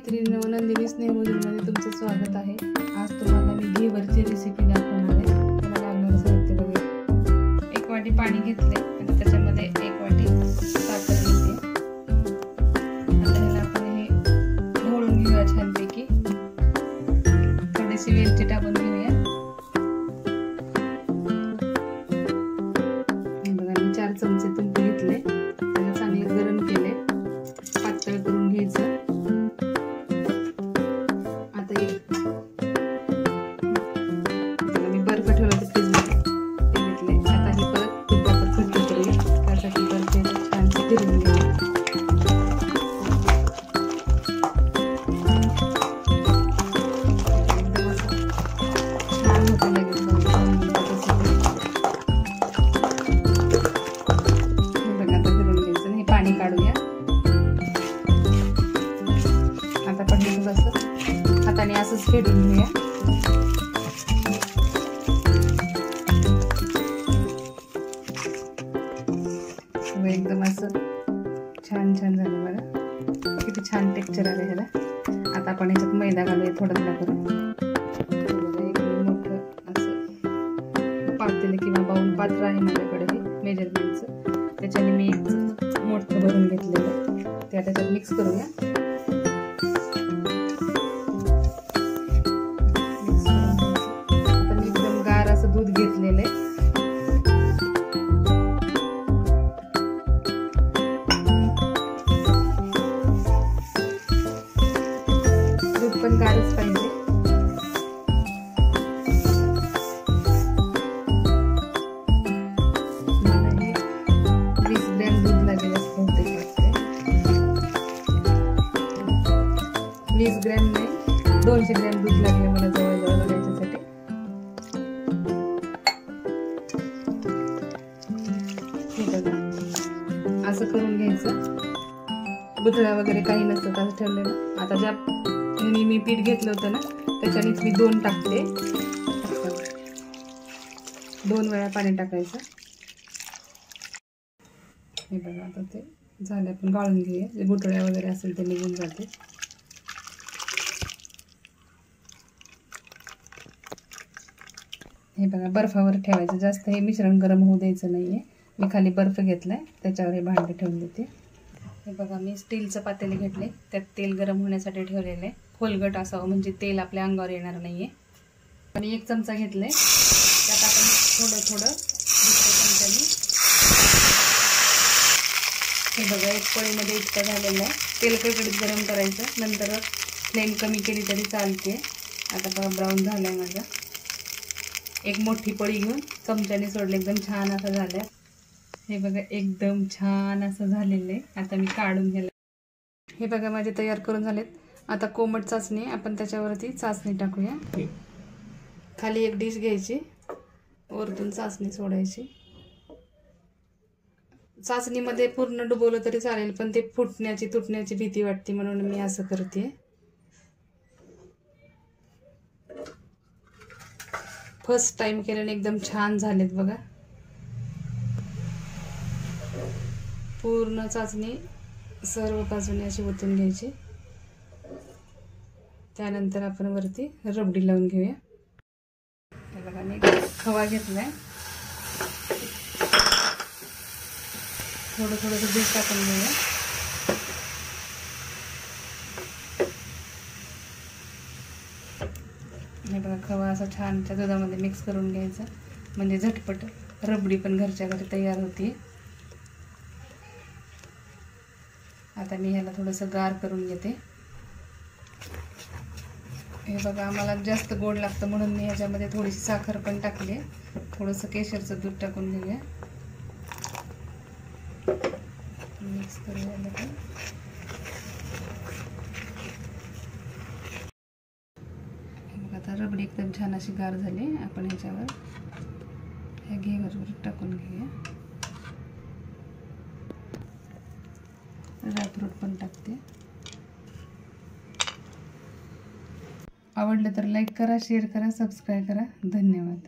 मैत्रिणींनो, नंदिनी स्नेहभोजनमध्ये तुमचं स्वागत आहे। आज तुम्हाला मी घेवरची रेसिपी दाखवणार आहे। त्याला लागणारं साहित्य बघा। 1 वाटी पाणी घेतले आणि त्याच्यामध्ये 1 वाटी साखर घेतली। आता ह्याला आपण हे ढवळून घेऊया छानपैकी। थोडीशी वेलची टाकून घेऊया। बघा मी 4 चमचे तूप घेतले, त्याला चांगले गरम केले, पातळ करून घ्यायचं। पाणी काढूया। आता पण थोडंसं हाताने असंच फेटून घेऊया। एकदम असं छान छान झालं बघा, किती छान टेक्स्चर आलं ह्याला। आता आपण ह्याच्यात मैदा घालूया थोडं थोडं करून। एक मोठं असं पातेलं किंवा बाउल पात्र आहे माझ्याकडे हे मेजरमेंटचं, त्याच्याने मी मोठं भरून घेतलेलं आहे, ते त्याच्यात मिक्स करूया। आता मी एकदम गार असं दूध घेतलेलं आहे। दूध पण गारच पाहिजे। मला हे 20 ग्रॅम दूध लागेल असं बहुतेक वाटतंय। 20 ग्रॅम नाही, 200 ग्रॅम दूध लागले मला जवळजवळ याच्यासाठी। हे बघा असं करून घ्यायचं, गुठळ्या वगैरे काही नसतं असं ठेवलेलं। आता ज्या मी पीठ घेतलं होतं ना, त्याच्यानेच मी 2 टाकते, 2 वेळा पाणी टाकायचं। हे बघा आता ते झालं, आपण गाळून घेऊया, जे गुठळ्या वगैरे असेल ते निघून जाते। हे बघा बर्फावर ठेवायचं, जास्त हे मिश्रण गरम होऊ द्यायचं नाहीये। मी खाली बर्फ घेतलाय, त्याच्यावर हे भांडे ठेवून देते। हे बघा मी स्टीलचं पातेले घेतले, त्यात तेल गरम होण्यासाठी ठेवलेलं आहे। खोलगट असावं म्हणजे तेल आपल्या अंगावर येणार नाहीये। आणि 1 चमचा घेतलाय, त्यात आपण थोडं थोडं दुसऱ्या चमच्याने हे बघा 1 पळीमध्ये इतकं झालेलं आहे। तेल कडकडीत गरम करायचं, नंतर फ्लेम कमी केली तरी चालते। आता बघा ब्राऊन झालाय माझा। एक मोठी पळी घेऊन चमच्याने सोडले, एकदम छान असं झालंय। हे बघा एकदम छान असं झालेलं आहे। आता मी काढून घेतलं। हे बघा माझे तयार करून झालेत। आता कोमट चाचणी, आपण त्याच्यावरती चाचणी टाकूया। खाली एक डिश घ्यायची, वरतून चाचणी सोडायची। चाचणीमध्ये पूर्ण डुबवलं तरी चालेल, पण ते फुटण्याची तुटण्याची भीती वाटते, म्हणून मी असं करते। फर्स्ट टाइम केल्याने एकदम छान झालेत बघा। पूर्ण चाचणी सर्व बाजूने अशी ओतून घ्यायची, त्यानंतर आपण वरती रबडी लावून घेऊया। हे बघा मी खवा घेतलाय, थोडं थोडंसं दूध टाकून घेऊया। हे बघा खवा असा छानच्या दुधामध्ये मिक्स करून घ्यायचा, म्हणजे झटपट रबडी पण घरच्या घरी तयार होती। आता मी ह्याला थोडंसं गार करून घेते। हे बघा आम्हाला जास्त गोड लागतं, म्हणून मी ह्याच्यामध्ये थोडीशी साखर पण टाकली आहे। थोडंसं केशरचं दूध टाकून घेऊया, मिक्स करूया। आता रबडी एकदम छान अशी गार झाली। आपण ह्याच्यावर ह्या घेवर टाकून घेऊया, ड्रायफ्रूट पण टाकते। आवडलं तर लाईक करा, शेअर करा, सबस्क्राईब करा। धन्यवाद।